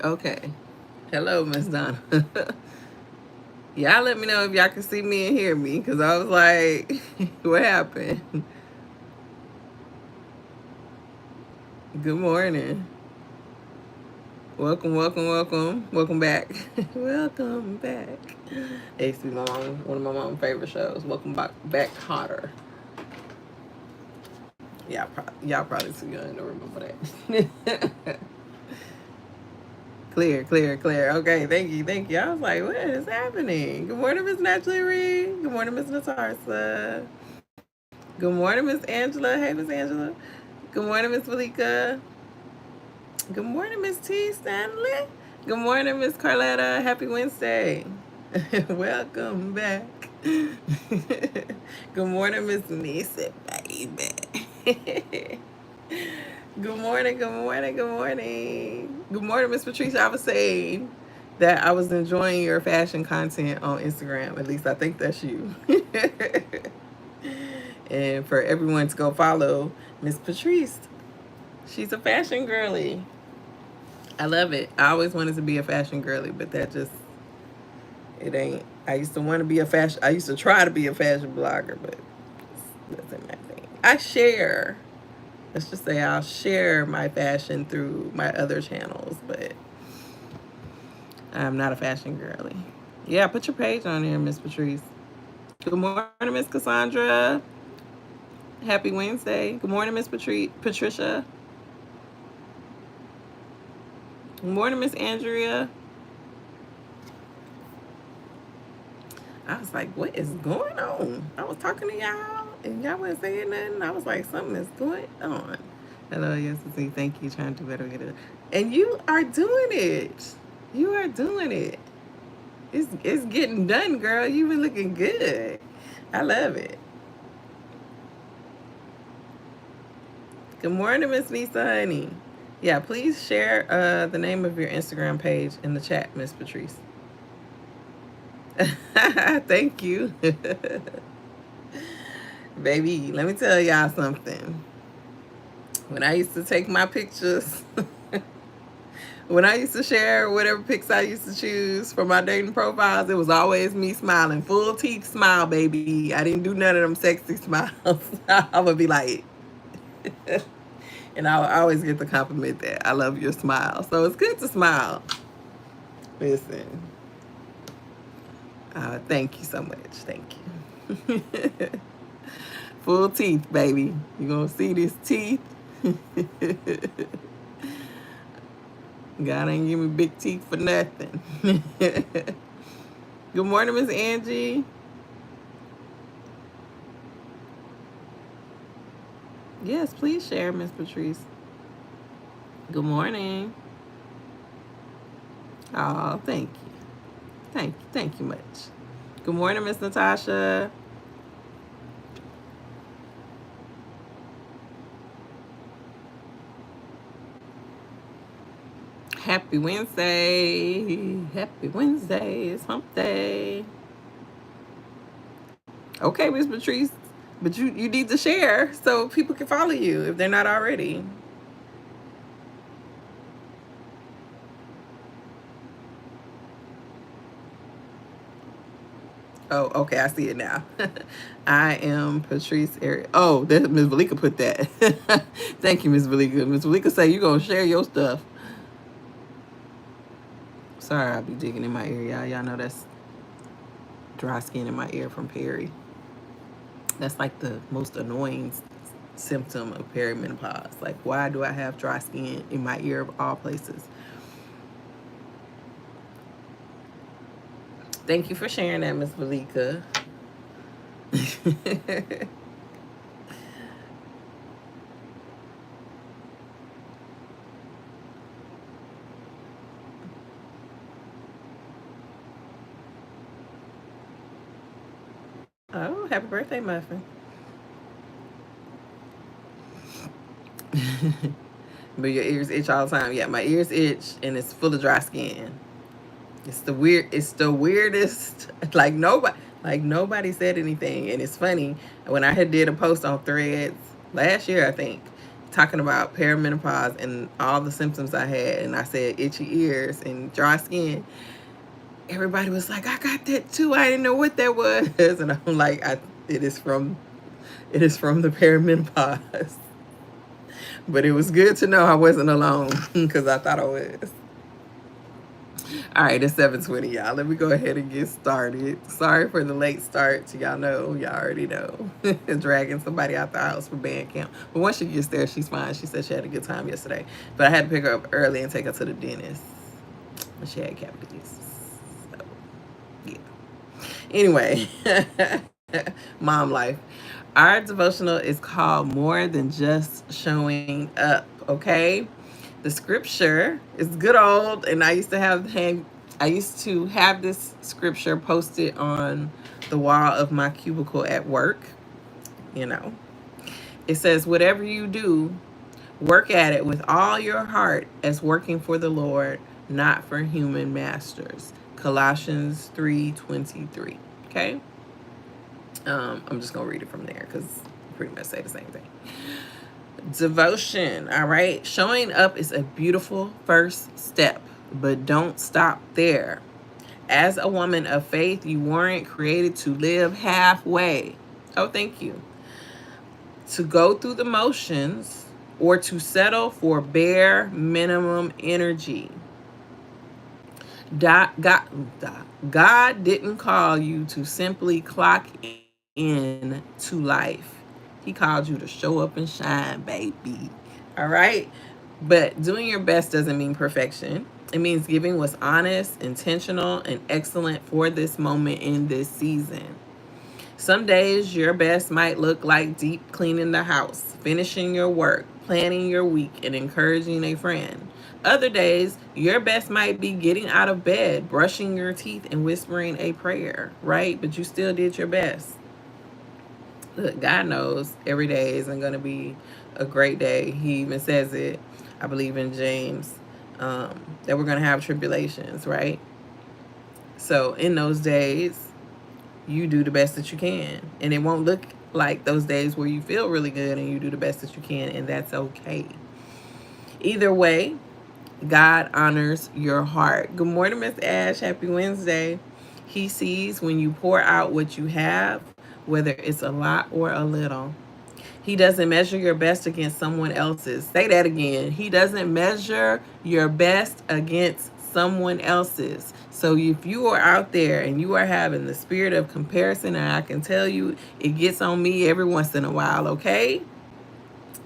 Okay. Hello, Miss Donna. Y'all let me know if y'all can see me and hear me, because I was like, what happened? Good morning. Welcome, welcome, welcome. Welcome back. Welcome back. It used to be one of my mom's favorite shows. Welcome back Hotter. Y'all probably too young to remember that. Clear, clear, clear. Okay, thank you, thank you. I was like, what is happening? Good morning, Miss Naturally. Good morning, Miss Natarsa. Good morning, Miss Angela. Hey, Miss Angela. Good morning, Miss Malika. Good morning, Miss T. Stanley. Good morning, Miss Carletta. Happy Wednesday. Welcome back. Good morning, Miss Nisa, baby. Good morning, good morning, good morning. Good morning, Miss Patricia. I was saying that I was enjoying your fashion content on Instagram. At least I think that's you. And for everyone to go follow Miss Patrice. She's a fashion girly. I love it. I always wanted to be a fashion girly, but it ain't. I used to want to be a fashion. I used to try to be a fashion blogger, but that's not my thing. I share. Let's just say I'll share my fashion through my other channels, but I'm not a fashion girly. Yeah, put your page on here, Miss Patrice. Good morning, Miss Cassandra. Happy Wednesday. Good morning, Miss Patricia. Good morning, Miss Andrea. I was like, what is going on? I was talking to y'all and y'all wasn't saying nothing. I was like, something is going on. Hello, yes, see, thank you. Trying to do better, get it. And you are doing it. You are doing it. It's getting done, girl. You've been looking good. I love it. Good morning, Miss Lisa Honey. Yeah, please share the name of your Instagram page in the chat, Miss Patrice. Thank you. Baby, let me tell y'all something. When I used to take my pictures, when I used to share whatever pics I used to choose for my dating profiles, it was always me smiling. Full teeth smile, baby. I didn't do none of them sexy smiles. I would be like, and I would always get the compliment that I love your smile. So it's good to smile. Listen, thank you so much. Thank you. Full teeth, baby. You gonna see this teeth? God ain't give me big teeth for nothing. Good morning, Miss Angie. Yes, please share, Miss Patrice. Good morning. Oh, thank you. Thank you much. Good morning, Miss Natasha. Happy Wednesday. Happy Wednesday. It's hump day. Okay, Miss Patrice. But you need to share so people can follow you if they're not already. Oh, okay, I see it now. I am Patrice Ariel. Oh, Miss Valika put that. Thank you, Miss Valika. Miss Valika say you gonna share your stuff. Sorry, I'll be digging in my ear, y'all. Y'all know that's dry skin in my ear from Perry. That's like the most annoying symptom of perimenopause. Like, why do I have dry skin in my ear of all places? Thank you for sharing that, Miss Valika. Oh, happy birthday, Muffin. But your ears itch all the time. Yeah, my ears itch and it's full of dry skin. It's the weirdest. Like nobody said anything. And it's funny. When I had did a post on Threads last year, I think, talking about perimenopause and all the symptoms I had, and I said itchy ears and dry skin, everybody was like, I got that too. I didn't know what that was. And I'm like, it is from the perimenopause. But it was good to know I wasn't alone because I thought I was. All right, it's 7:20, y'all. Let me go ahead and get started. Sorry for the late start. Y'all know, y'all already know. Dragging somebody out the house for band camp. But once she gets there, she's fine. She said she had a good time yesterday. But I had to pick her up early and take her to the dentist. She had cavities. So, yeah. Anyway, mom life. Our devotional is called More Than Just Showing Up, okay? The scripture is good old, and I used to have this scripture posted on the wall of my cubicle at work. You know, it says, whatever you do, work at it with all your heart as working for the Lord, not for human masters. Colossians 3:23. Okay? I'm just going to read it from there because pretty much say the same thing. Devotion, all right? Showing up is a beautiful first step, but don't stop there. As a woman of faith, you weren't created to live halfway. Oh, thank you. To go through the motions or to settle for bare minimum energy. God didn't call you to simply clock in to life. He called you to show up and shine, baby. All right? But doing your best doesn't mean perfection. It means giving what's honest, intentional, and excellent for this moment in this season. Some days your best might look like deep cleaning the house, finishing your work, planning your week, and encouraging a friend. Other days, your best might be getting out of bed, brushing your teeth, and whispering a prayer, right? But you still did your best. Look, God knows every day isn't going to be a great day. He even says it, I believe in James, that we're going to have tribulations, right? So in those days, you do the best that you can. And it won't look like those days where you feel really good and you do the best that you can, and that's okay. Either way, God honors your heart. Good morning, Miss Ash. Happy Wednesday. He sees when you pour out what you have, whether it's a lot or a little. He doesn't measure your best against someone else's. Say that again. He doesn't measure your best against someone else's. So if you are out there and you are having the spirit of comparison, and I can tell you it gets on me every once in a while, okay?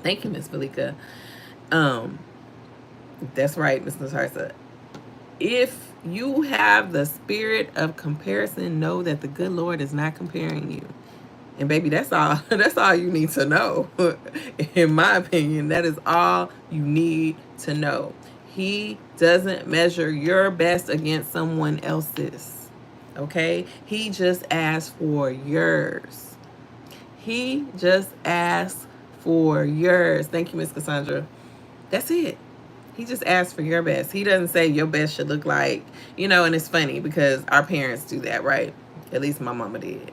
Thank you, Miss Valika. That's right, Miss Natarsa. If you have the spirit of comparison, know that the good Lord is not comparing you. And baby, that's all you need to know. In my opinion, that is all you need to know. He doesn't measure your best against someone else's. Okay? He just asks for yours. He just asks for yours. Thank you, Miss Cassandra. That's it. He just asks for your best. He doesn't say your best should look like, and it's funny because our parents do that, right? At least my mama did.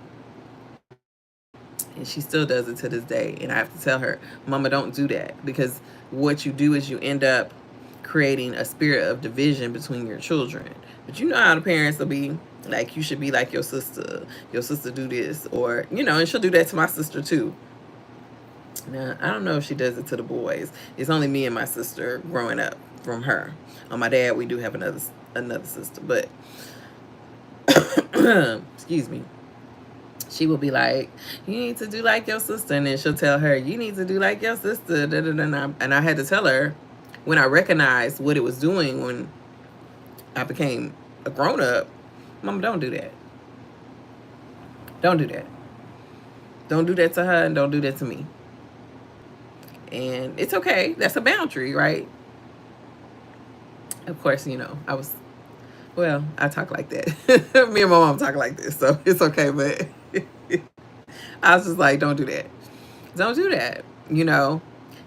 And she still does it to this day. And I have to tell her, Mama, don't do that. Because what you do is you end up creating a spirit of division between your children. But you know how the parents will be like, you should be like your sister. Your sister do this. Or, and she'll do that to my sister too. Now, I don't know if she does it to the boys. It's only me and my sister growing up from her. On my dad, we do have another sister. But, excuse me. She will be like, you need to do like your sister. And then she'll tell her, you need to do like your sister. And I had to tell her when I recognized what it was doing when I became a grown-up, Mama, don't do that. Don't do that. Don't do that to her and don't do that to me. And it's okay. That's a boundary, right? Of course, I talk like that. Me and my mom talk like this, so it's okay. But I was just like, don't do that. Don't do that.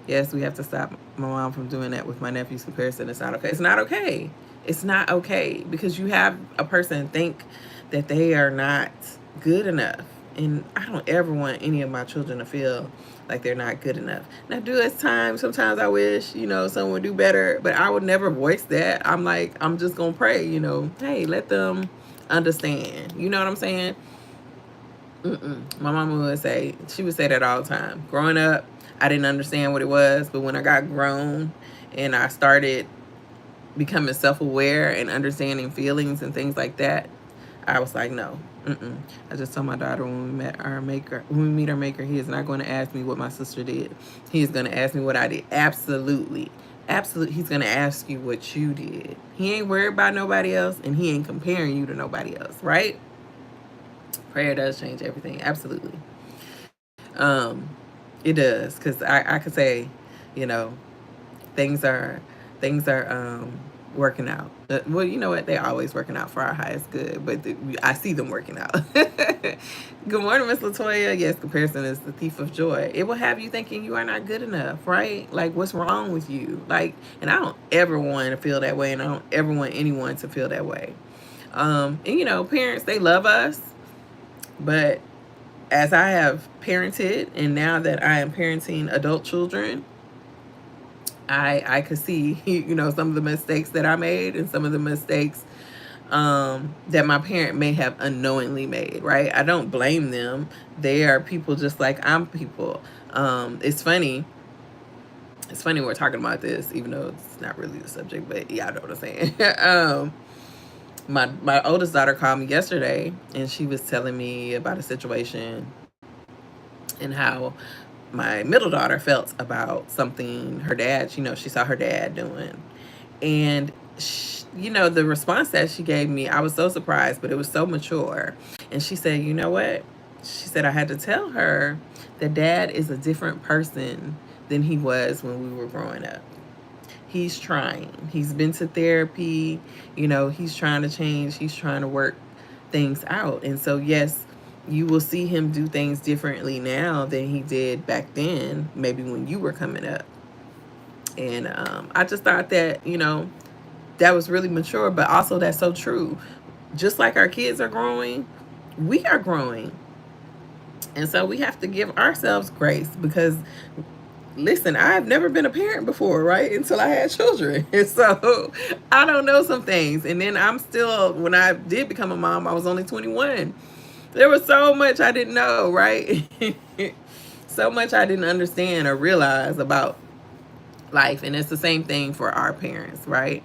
Yes, we have to stop my mom from doing that with my nephew's comparison. It's not okay. It's not okay. It's not okay because you have a person think that they are not good enough. And I don't ever want any of my children to feel like they're not good enough. Now, do at times, sometimes I wish, someone would do better, but I would never voice that. I'm like, I'm just going to pray, hey, let them understand. You know what I'm saying? My mama would say, she would say that all the time. Growing up, I didn't understand what it was, but when I got grown and I started becoming self-aware and understanding feelings and things like that, I was like, no. I just told my daughter when we meet our maker, he is not going to ask me what my sister did. He is going to ask me what I did. Absolutely. Absolutely. He's going to ask you what you did. He ain't worried about nobody else, and he ain't comparing you to nobody else, right? Prayer does change everything. Absolutely. It does, because I could say, you know, things are working out. Well, you know what? They're always working out for our highest good, but I see them working out. Good morning, Miss Latoya. Yes, comparison is the thief of joy. It will have you thinking you are not good enough, right? Like, what's wrong with you? Like, and I don't ever want to feel that way, and I don't ever want anyone to feel that way. And parents, they love us, but as I have parented, and now that I am parenting adult children, I could see, some of the mistakes that I made and some of the mistakes that my parent may have unknowingly made, right? I don't blame them. They are people just like I'm people. It's funny. It's funny we're talking about this, even though it's not really the subject, but yeah, I know what I'm saying. My oldest daughter called me yesterday, and she was telling me about a situation and how my middle daughter felt about something her dad, she saw her dad doing. And, the response that she gave me, I was so surprised, but it was so mature. And she said, you know what? She said, I had to tell her that dad is a different person than he was when we were growing up. He's trying. He's been to therapy. He's trying to change. He's trying to work things out. And so, yes, you will see him do things differently now than he did back then, maybe when you were coming up. And I just thought that, that was really mature, but also that's so true. Just like our kids are growing, we are growing. And so we have to give ourselves grace because, listen, I've never been a parent before, right? Until I had children. And so I don't know some things. And then when I did become a mom, I was only 21. There was so much I didn't know, right? So much I didn't understand or realize about life. And it's the same thing for our parents, right?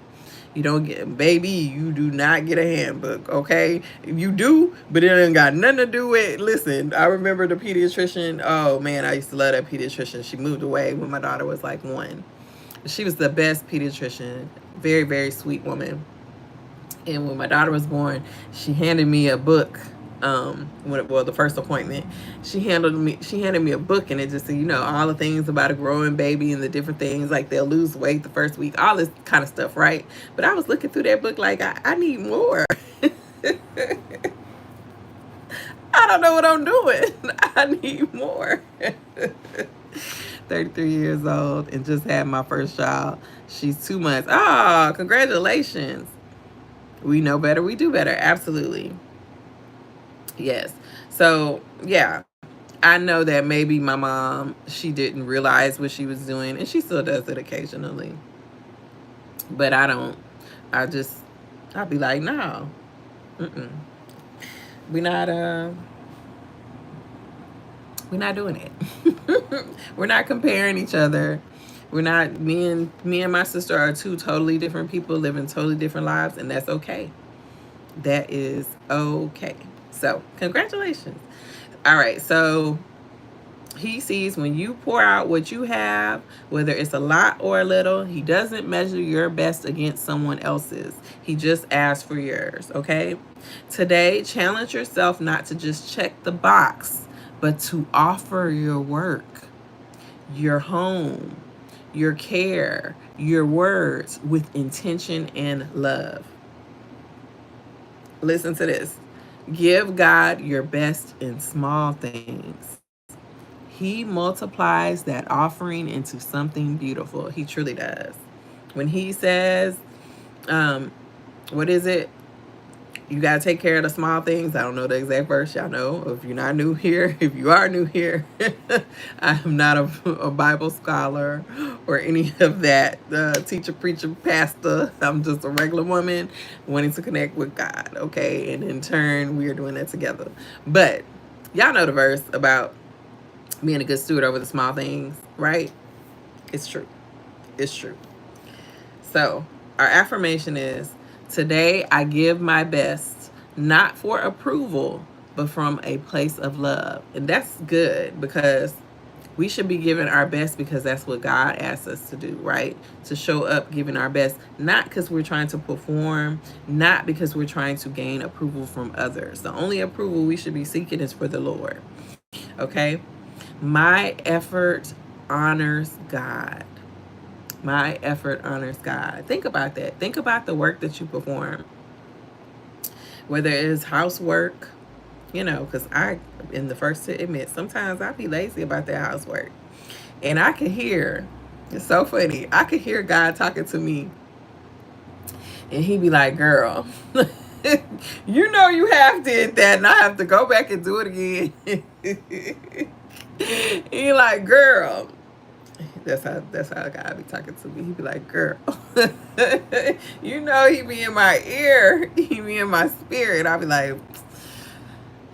You do not get a handbook, okay? You do, but it ain't got nothing to do with, listen, I remember the pediatrician. Oh man, I used to love that pediatrician. She moved away when my daughter was like 1. She was the best pediatrician. Very, very sweet woman. And when my daughter was born, she handed me a book. The first appointment, she handed me a book, and it just said, all the things about a growing baby and the different things, like they'll lose weight the first week, all this kind of stuff, right? But I was looking through that book like, I need more. I don't know what I'm doing. I need more. 33 years old and just had my first child. She's 2 months. Oh, congratulations. We know better. We do better. Absolutely. Yes. So, yeah, I know that maybe my mom, she didn't realize what she was doing, and she still does it occasionally. But I don't. I'll be like, no. We're not doing it. We're not comparing each other. We're not, me and my sister are 2 totally different people living totally different lives, and that's okay. That is okay. So, congratulations. All right, so he sees when you pour out what you have, whether it's a lot or a little, he doesn't measure your best against someone else's. He just asks for yours, okay? Today, challenge yourself not to just check the box, but to offer your work, your home, your care, your words with intention and love. Listen to this. Give God your best in small things. He multiplies that offering into something beautiful. He truly does. When he says, what is it? You got to take care of the small things. I don't know the exact verse. Y'all know. If you're not new here, if you are new here, I am not a Bible scholar or any of that. Teacher, preacher, pastor. I'm just a regular woman wanting to connect with God. Okay. And in turn, we are doing that together. But y'all know the verse about being a good steward over the small things, right? It's true. It's true. So, our affirmation is today I give my best, not for approval, but from a place of love. And that's good because we should be giving our best because that's what God asks us to do, right? To show up giving our best, not because we're trying to perform, not because we're trying to gain approval from others. The only approval we should be seeking is for the Lord, okay? My effort honors God. My effort honors God. Think about that. Think about the work that you perform. Whether it is housework, because I, in the first to admit, sometimes I be lazy about that housework. And I can hear, it's so funny, I could hear God talking to me. And he be like, girl, you have did that and I have to go back and do it again. He like, girl, that's how God be talking to me. He be like, girl, he be in my ear. He be in my spirit. I be like,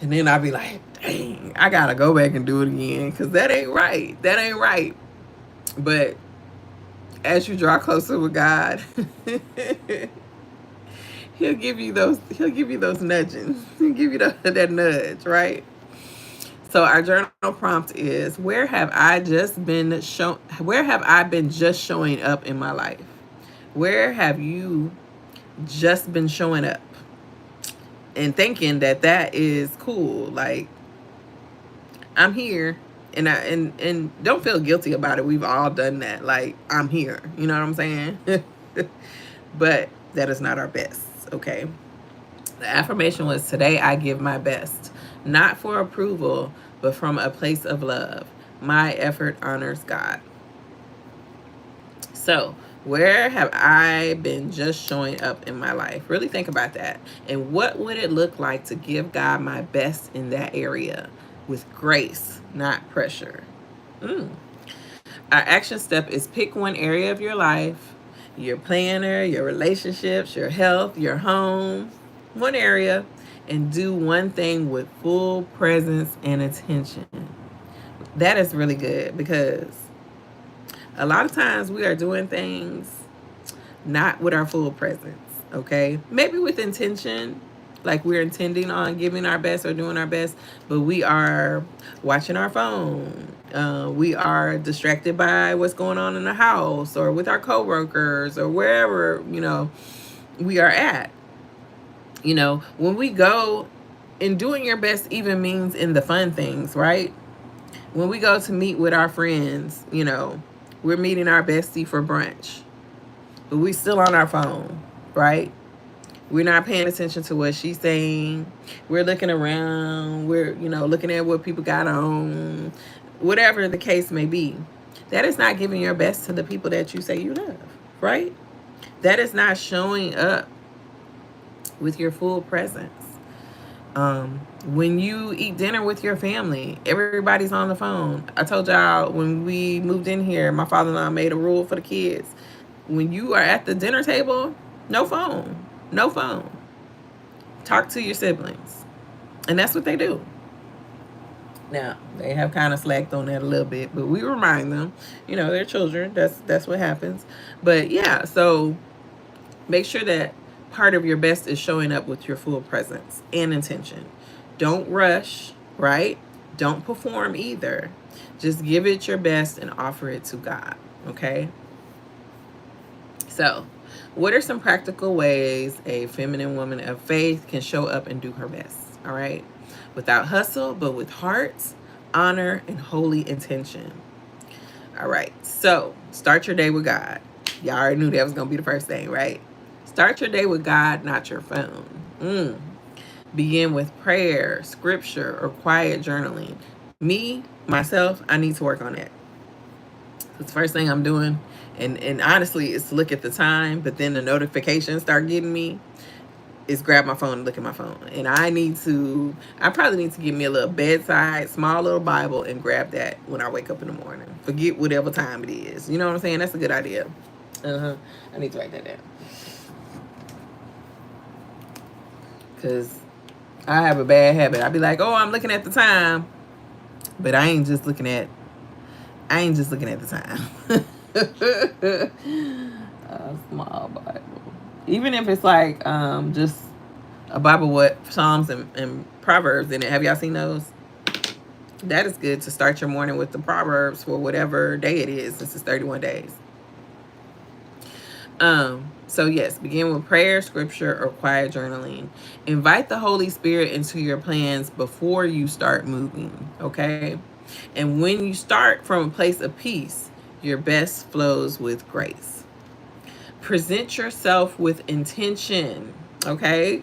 and then I be like, dang, I gotta go back and do it again because that ain't right. That ain't right. But as you draw closer with God, he'll give you those nudgings. He'll give you that nudge, right? So our journal prompt is, where have I been just showing up in my life? Where have you just been showing up? And thinking that is cool. Like, I'm here and don't feel guilty about it. We've all done that. Like, I'm here. You know what I'm saying? But that is not our best, okay? The affirmation was, today I give my best, not for approval, but from a place of love. My effort honors God. So, where have I been just showing up in my life? Really think about that. And what would it look like to give God my best in that area with grace, not pressure? Our action step is pick one area of your life, your planner, your relationships, your health, your home, one area, and do one thing with full presence and attention. That is really good because a lot of times we are doing things not with our full presence, okay? Maybe with intention, like we're intending on giving our best or doing our best, but we are watching our phone. We are distracted by what's going on in the house or with our coworkers or wherever, we are at. When we go, and doing your best even means in the fun things, right? When we go to meet with our friends, we're meeting our bestie for brunch, but we still on our phone, right? We're not paying attention to what she's saying. We're looking around. We're, looking at what people got on, whatever the case may be. That is not giving your best to the people that you say you love, right? That is not showing up with your full presence. When you eat dinner with your family, everybody's on the phone. I told y'all when we moved in here, my father-in-law made a rule for the kids. When you are at the dinner table, no phone. No phone. Talk to your siblings. And that's what they do. Now, they have kind of slacked on that a little bit, but we remind them, they're children. That's what happens. But yeah, so make sure that part of your best is showing up with your full presence and intention. Don't rush, right? Don't perform either. Just give it your best and offer it to God, okay? So, what are some practical ways a feminine woman of faith can show up and do her best, all right? Without hustle, but with heart, honor, and holy intention. All right, so start your day with God. Y'all already knew that was going to be the first thing, right? Start your day with God, not your phone. Begin with prayer, scripture, or quiet journaling. Myself, I need to work on that. It's the first thing I'm doing. And honestly, it's to look at the time, but then the notifications start getting me. is grab my phone and look at my phone. And I probably need to give me a little bedside, small little Bible and grab that when I wake up in the morning. Forget whatever time it is. You know what I'm saying? That's a good idea. I need to write that down. Because I have a bad habit. I'd be like, oh, I'm looking at the time. But I ain't just looking at the time. A small Bible. Even if it's like just a Bible with Psalms and Proverbs in it. Have y'all seen those? That is good to start your morning with the Proverbs for whatever day it is, since it's 31 days. So yes, begin with prayer, scripture, or quiet journaling. Invite the Holy Spirit into your plans before you start moving, okay? And when you start from a place of peace, your best flows with grace. Present yourself with intention, okay?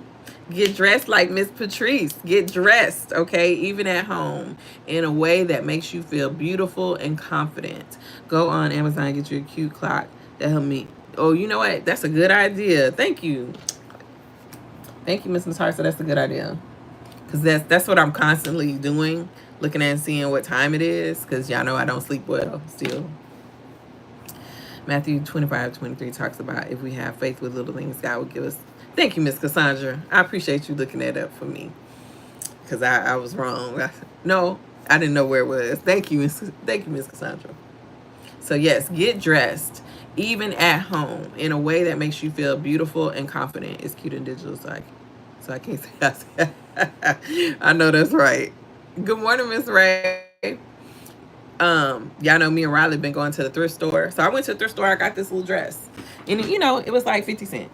Get dressed like Miss Patrice. Get dressed, okay, even at home, in a way that makes you feel beautiful and confident. Go on Amazon and get you a cute clock that help me. Oh, you know what? That's a good idea. Thank you. Thank you, Miss Natasha. That's a good idea. Because that's what I'm constantly doing, looking at and seeing what time it is, because y'all know I don't sleep well still. Matthew 25:23 talks about if we have faith with little things, God will give us. Thank you, Miss Cassandra. I appreciate you looking that up for me, because I was wrong. No, I didn't know where it was. Thank you, Miss Cassandra. So yes, get dressed, even at home, in a way that makes you feel beautiful and confident. It's cute and digital, so I can't say I know that's right. Good morning, Miss Ray. Y'all know me and Riley been going to the thrift store. So I went to the thrift store. I got this little dress, and it was like 50 cents.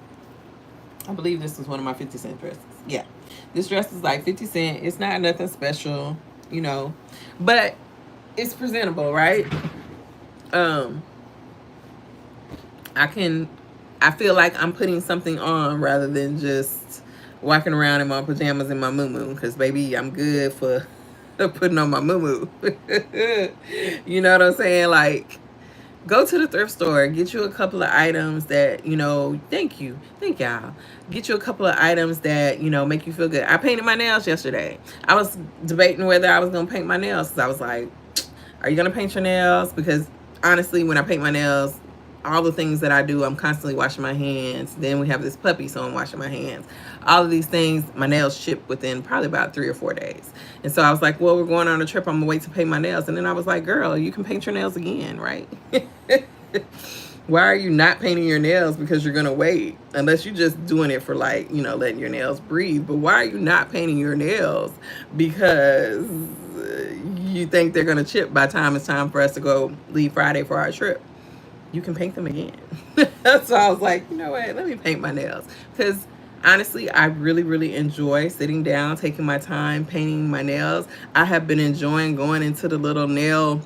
I believe this was one of my 50-cent dresses. Yeah, this dress is like 50 cents. It's not nothing special, but it's presentable, right? I feel like I'm putting something on rather than just walking around in my pajamas and my muumuu, because baby, I'm good for putting on my muumuu. You know what I'm saying? Like, go to the thrift store, get you a couple of items that, thank y'all. Get you a couple of items that, make you feel good. I painted my nails yesterday. I was debating whether I was going to paint my nails, because I was like, are you going to paint your nails? Because honestly, when I paint my nails, all the things that I do, I'm constantly washing my hands. Then we have this puppy, so I'm washing my hands. All of these things, my nails chip within probably about 3 or 4 days. And so I was like, well, we're going on a trip. I'm going to wait to paint my nails. And then I was like, girl, you can paint your nails again, right? Why are you not painting your nails? Because you're going to wait. Unless you're just doing it for letting your nails breathe. But why are you not painting your nails? Because you think they're going to chip by the time it's time for us to leave Friday for our trip. You can paint them again. So I was like, you know what? Let me paint my nails. Because honestly, I really, really enjoy sitting down, taking my time, painting my nails. I have been enjoying going into the little nail,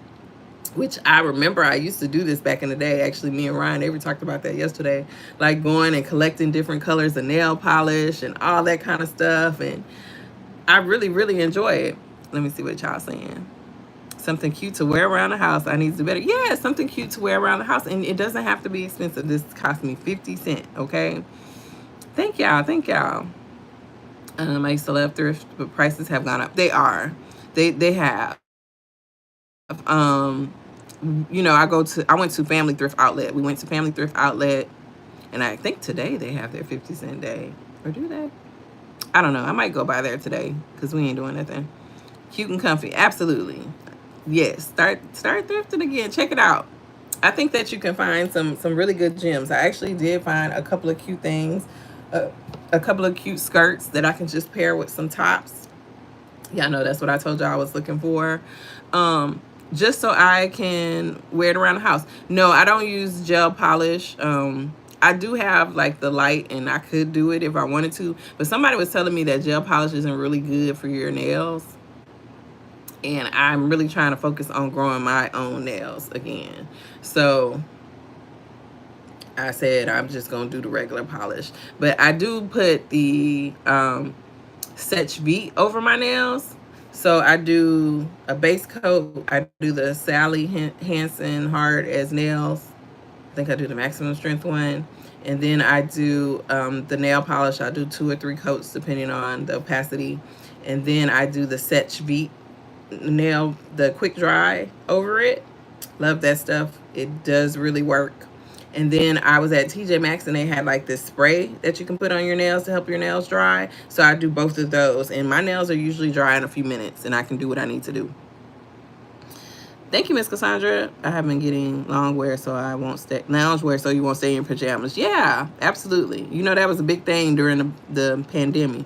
which I remember I used to do this back in the day. Actually, me and Ryan, we talked about that yesterday. Like going and collecting different colors of nail polish and all that kind of stuff. And I really, really enjoy it. Let me see what y'all saying. Something cute to wear around the house. I need to do better. Yeah, something cute to wear around the house. And it doesn't have to be expensive. This cost me 50 cents, okay? Thank y'all. I used to love thrift, but prices have gone up. They are. They have. I went to Family Thrift Outlet. We went to Family Thrift Outlet, and I think today they have their 50-cent day. Or do they? I don't know. I might go by there today, because we ain't doing nothing. Cute and comfy. Absolutely. Yes, start thrifting again. Check it out. I think that you can find some really good gems. I actually did find a couple of cute things, a couple of cute skirts that I can just pair with some tops. Yeah, know that's what I told y'all I was looking for. Just so I can wear it around the house. No, I don't use gel polish. I do have like the light, and I could do it if I wanted to. But somebody was telling me that gel polish isn't really good for your nails. And I'm really trying to focus on growing my own nails again. So I said I'm just going to do the regular polish. But I do put the Setch Beat over my nails. So I do a base coat. I do the Sally Hansen Hard as Nails. I think I do the maximum strength one. And then I do the nail polish. I do 2 or 3 coats depending on the opacity. And then I do the Setch Beat nail, the quick dry over it. Love that stuff. It does really work. And then I was at TJ Maxx and they had like this spray that you can put on your nails to help your nails dry. So I do both of those. And my nails are usually dry in a few minutes and I can do what I need to do. Thank you, Miss Cassandra. I have been getting long wear, so I won't stay lounge wear, so you won't stay in pajamas. Yeah, absolutely. You know that was a big thing during the pandemic.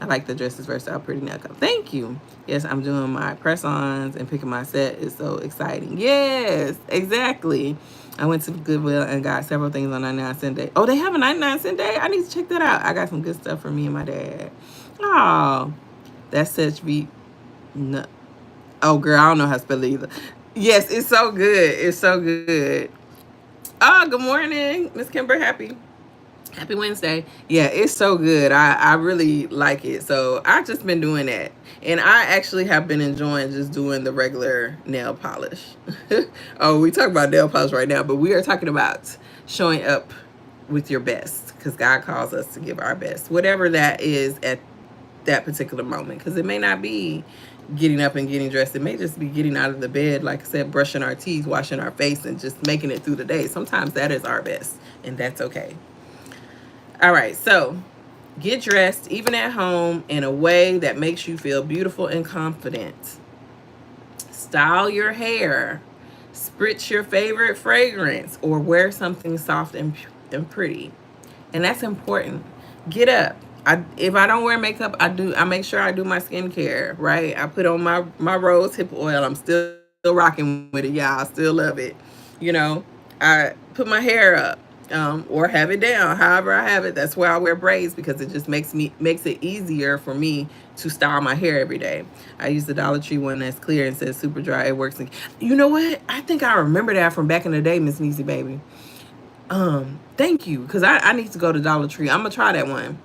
I like the dresses versatile, pretty nail color. Thank you. Yes, I'm doing my press-ons and picking my set is so exciting. Yes, exactly. I went to Goodwill and got several things on 99-cent day. Oh, they have a 99-cent day? I need to check that out. I got some good stuff for me and my dad. Oh, that's such beat. No. Oh, girl, I don't know how to spell it either. Yes, it's so good. It's so good. Oh, good morning, Miss Kimber. Happy Wednesday. Yeah, it's so good. I really like it. So I've just been doing that. And I actually have been enjoying just doing the regular nail polish. Oh, we talk about nail polish right now, but we are talking about showing up with your best because God calls us to give our best, whatever that is at that particular moment. Because it may not be getting up and getting dressed. It may just be getting out of the bed, like I said, brushing our teeth, washing our face, and just making it through the day. Sometimes that is our best, and that's okay. All right, so get dressed, even at home, in a way that makes you feel beautiful and confident. Style your hair. Spritz your favorite fragrance, or wear something soft and pretty. And that's important. Get up. If I don't wear makeup, I make sure I do my skincare, right? I put on my rose hip oil. I'm still rocking with it, y'all. I still love it. You know, I put my hair up, or have it down, however I have it. That's why I wear braids, because it just makes it easier for me to style my hair every day. I use the Dollar Tree one that's clear and says super dry. It works. You know what? I think I remember that from back in the day, Miss Niecy baby. Thank you, because I need to go to Dollar Tree. I'm gonna try that one.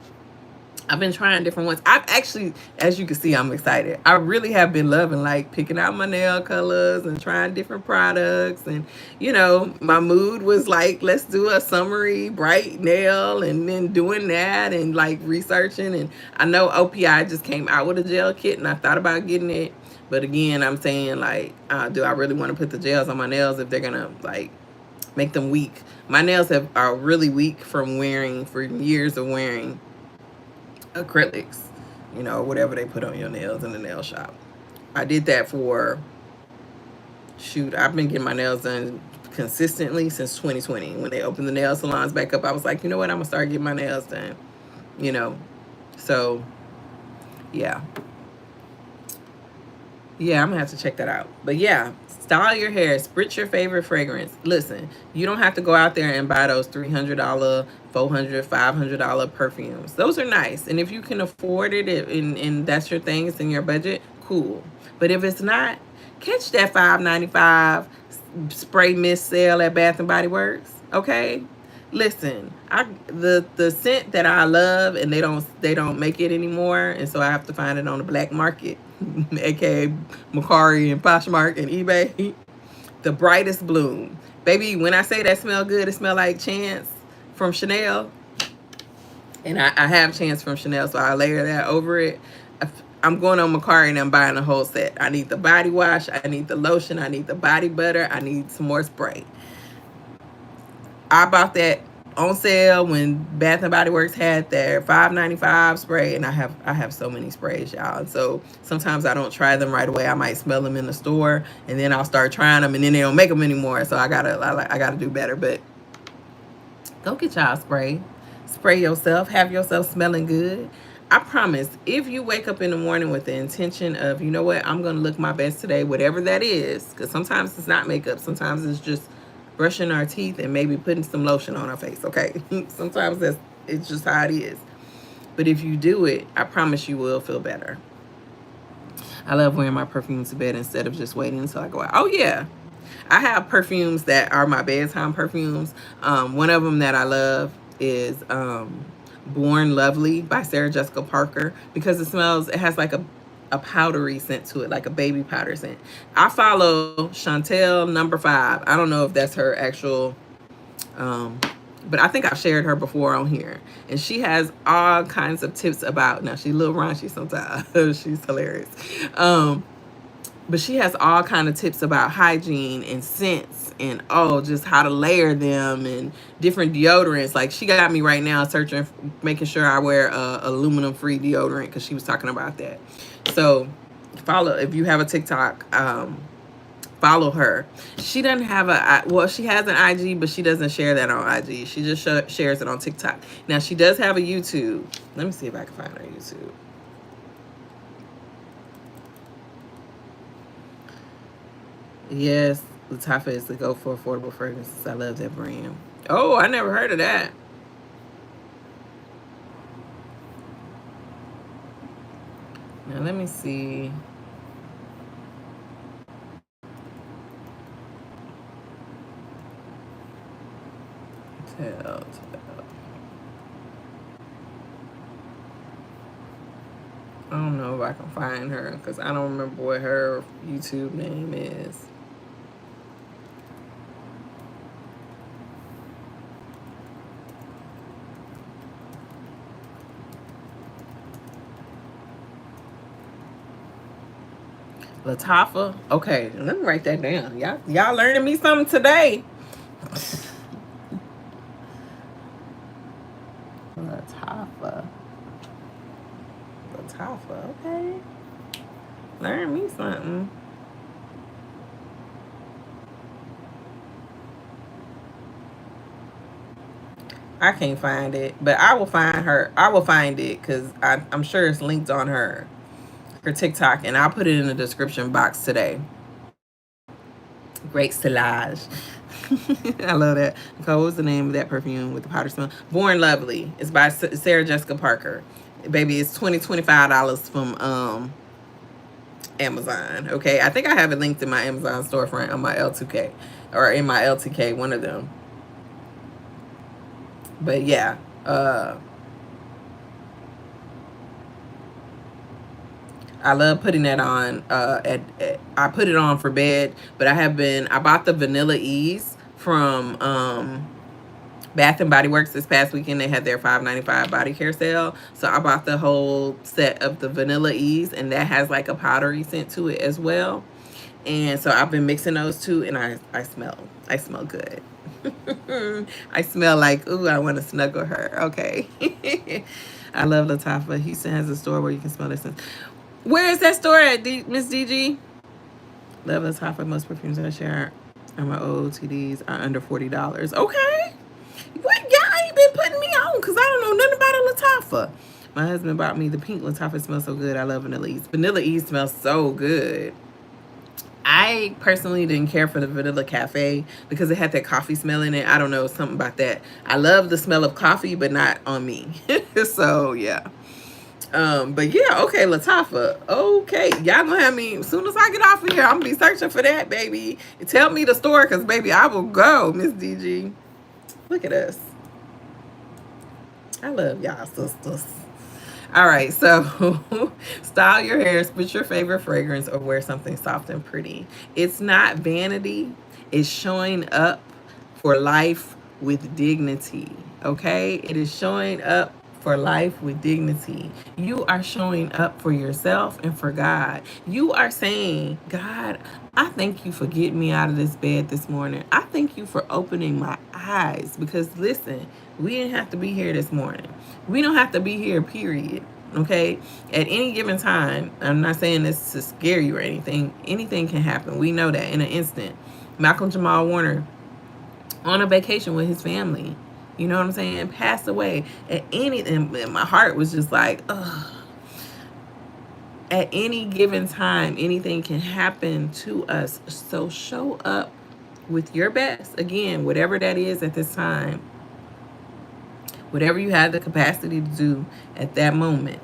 I've been trying different ones. I've actually, as you can see, I'm excited. I really have been loving like picking out my nail colors and trying different products. And, you know, my mood was like, let's do a summery bright nail, and then doing that and like researching. And I know OPI just came out with a gel kit and I thought about getting it. But again, I'm saying like, do I really want to put the gels on my nails if they're going to like make them weak? My nails are really weak from years of wearing acrylics, you know, whatever they put on your nails in the nail shop. I did that for, I've been getting my nails done consistently since 2020. When they opened the nail salons back up, I was like, you know what, I'm gonna start getting my nails done, you know. So yeah, I'm gonna have to check that out. But yeah, style your hair, spritz your favorite fragrance. Listen, you don't have to go out there and buy those $300, $400, $500 perfumes. Those are nice, and if you can afford it, and that's your thing, it's in your budget, cool. But if it's not, catch that $5.95 spray mist sale at Bath and Body Works. Okay, listen, the scent that I love, and they don't make it anymore, and so I have to find it on the black market, aka Macari and Poshmark and eBay. The Brightest Bloom, baby. When I say that smell good, it smell like Chance from Chanel, and I have Chance from Chanel, so I layer that over it. I'm going on Macari and I'm buying a whole set. I need the body wash, I need the lotion, I need the body butter, I need some more spray. I bought that on sale when Bath and Body Works had their $5.95 spray, and I have so many sprays, y'all. And so sometimes I don't try them right away. I might smell them in the store, and then I'll start trying them, and then they don't make them anymore. So I gotta do better. But go get y'all spray yourself, have yourself smelling good. I promise, if you wake up in the morning with the intention of, you know what, I'm gonna look my best today, whatever that is, because sometimes it's not makeup, sometimes it's just brushing our teeth and maybe putting some lotion on our face, okay? Sometimes it's just how it is. But if you do it, I promise you will feel better. I love wearing my perfumes to bed instead of just waiting until I go out. Oh yeah, I have perfumes that are my bedtime perfumes. One of them that I love is Born Lovely by Sarah Jessica Parker, because it has like a powdery scent to it, like a baby powder scent. I follow Chantel No. 5. I don't know if that's her actual But I think I've shared her before on here. And she has all kinds of tips about, now she's a little raunchy sometimes. She's hilarious. But she has all kind of tips about hygiene and scents and just how to layer them and different deodorants. Like she got me right now searching, making sure I wear aluminum free deodorant because she was talking about that. So follow, if you have a TikTok, follow her. She doesn't have she has an IG, but she doesn't share that on IG. She just shares it on TikTok. Now she does have a YouTube. Let me see if I can find her YouTube. Yes, Latafa is the go for affordable fragrances. I love that brand. Oh, I never heard of that. Now let me see. Tell. I don't know if I can find her because I don't remember what her YouTube name is. Latafa. Okay, let me write that down. Y'all learning me something today. Latafa. Latafa. Okay. Learn me something. I can't find it, but I will find her. I will find it because I'm sure it's linked on her TikTok, and I'll put it in the description box today. Great stylage. I love that. What was the name of that perfume with the powder smell? Born Lovely. It's by Sarah Jessica Parker. Baby, it's $25 from Amazon. Okay, I think I have it linked in my Amazon storefront on my L2K or in my LTK, one of them. But yeah, I love putting that on. I put it on for bed, but I bought the Vanilla Ease from Bath and Body Works this past weekend. They had their $5.95 body care sale, so I bought the whole set of the Vanilla Ease, and that has like a powdery scent to it as well. And so I've been mixing those two, and I smell good. I smell like, ooh, I want to snuggle her. Okay. I love Latafa. Houston has a store where you can smell this. Where is that store at, Miss DG? Love Latafa. Most perfumes I share are my OOTDs are under $40. Okay. What? Y'all ain't been putting me on because I don't know nothing about a Latafa. My husband bought me the pink Latafa. It smells so good. I love Vanilla Ease. Vanilla Ease smells so good. I personally didn't care for the Vanilla Cafe because it had that coffee smell in it. I don't know, something about that. I love the smell of coffee, but not on me. So yeah. But yeah, okay, Latafa. Okay, y'all gonna have me as soon as I get off of here. I'm gonna be searching for that, baby. Tell me the store, cause baby, I will go, Miss DG. Look at us. I love y'all, sisters. All right, so style your hair, spit your favorite fragrance, or wear something soft and pretty. It's not vanity, it's showing up for life with dignity. Okay, it is showing up for life with dignity. You are showing up for yourself and for God. You are saying, God, I thank you for getting me out of this bed this morning. I thank you for opening my eyes because listen, we didn't have to be here this morning. We don't have to be here, period. Okay? At any given time, I'm not saying this to scare you or anything. Anything can happen. We know that in an instant. Malcolm Jamal Warner on a vacation with his family. You know what I'm saying? Passed away at and my heart was just like, ugh. At any given time, anything can happen to us. So show up with your best. Again, whatever that is at this time. Whatever you have the capacity to do at that moment.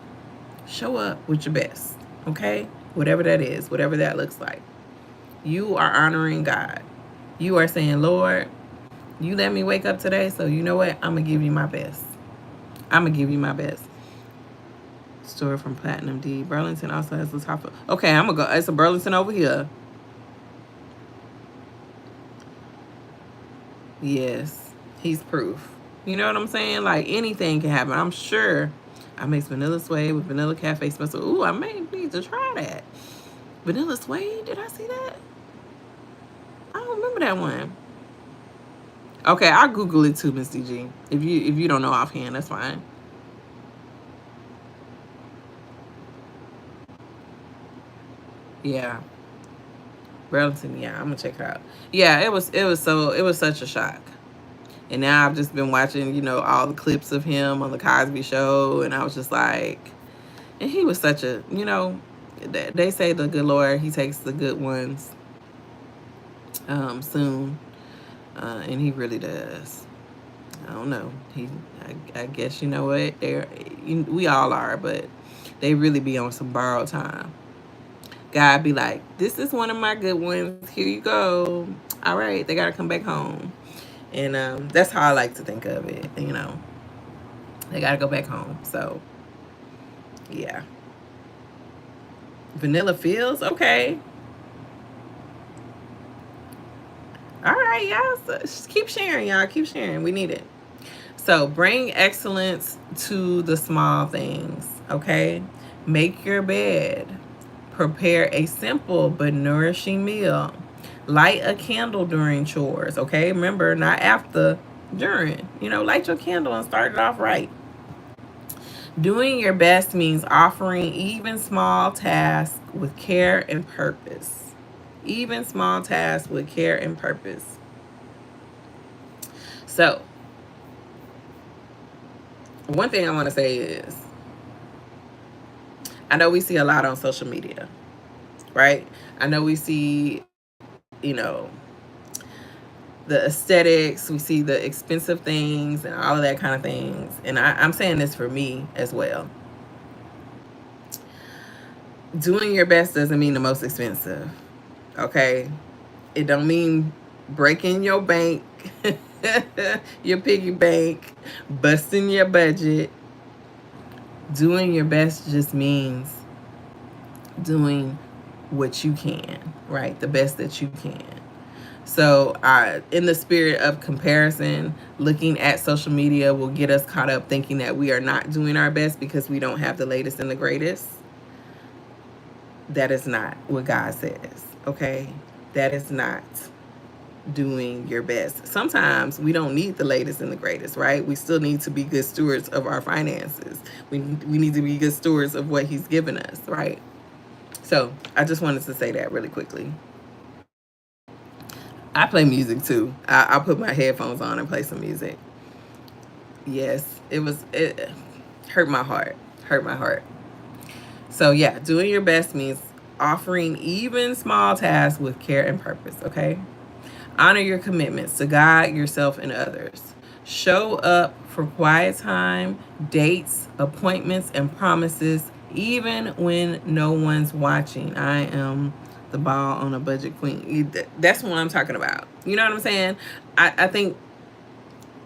Show up with your best. Okay? Whatever that is. Whatever that looks like. You are honoring God. You are saying, Lord, you let me wake up today, so you know what? I'm going to give you my best. I'm going to give you my best. Store from Platinum D. Burlington also has Latafa. Okay, I'm going to go. It's a Burlington over here. Yes. he's proof. You know what I'm saying? Like anything can happen. I'm sure I mix vanilla suede with vanilla cafe espresso. Ooh, I may need to try that. Vanilla suede? Did I see that? I don't remember that one. Okay, I'll Google it too, Miss DG. If you don't know offhand, that's fine. Yeah. Burlington, yeah, I'm gonna check it out. Yeah, it was such a shock. And now I've just been watching, all the clips of him on the Cosby Show, and I was just like, and he was such a, they say the good Lord, he takes the good ones soon, and he really does. I don't know. I guess you know what we all are, but they really be on some borrowed time. God be like, this is one of my good ones. Here you go. All right, they gotta come back home, and that's how I like to think of it. They gotta go back home. So, yeah. Vanilla Fields, okay. All right, y'all. So just keep sharing, y'all. Keep sharing. We need it. So bring excellence to the small things, okay? Make your bed. Prepare a simple but nourishing meal. Light a candle during chores, okay? Remember, not after, during. Light your candle and start it off right. Doing your best means offering even small tasks with care and purpose. Even small tasks with care and purpose. So, one thing I want to say is, I know we see a lot on social media, right? I know we see, you know, the aesthetics, we see the expensive things and all of that kind of things. And I'm saying this for me as well. Doing your best doesn't mean the most expensive, okay? It don't mean breaking your bank, your piggy bank, busting your budget. Doing your best just means doing what you can, right? The best that you can. So, in the spirit of comparison, looking at social media will get us caught up thinking that we are not doing our best because we don't have the latest and the greatest. That is not what God says, okay? That is not doing your best. Sometimes we don't need the latest and the greatest, right? We still need to be good stewards of our finances. We need to be good stewards of what He's given us, right? So I just wanted to say that really quickly. I play music too. I'll put my headphones on and play some music. Yes, it hurt my heart. Hurt my heart. So yeah, doing your best means offering even small tasks with care and purpose, okay? Honor your commitments to God, yourself, and others. Show up for quiet time, dates, appointments, and promises, even when no one's watching. I am the ball on a budget queen. That's what I'm talking about. You know what I'm saying? I think,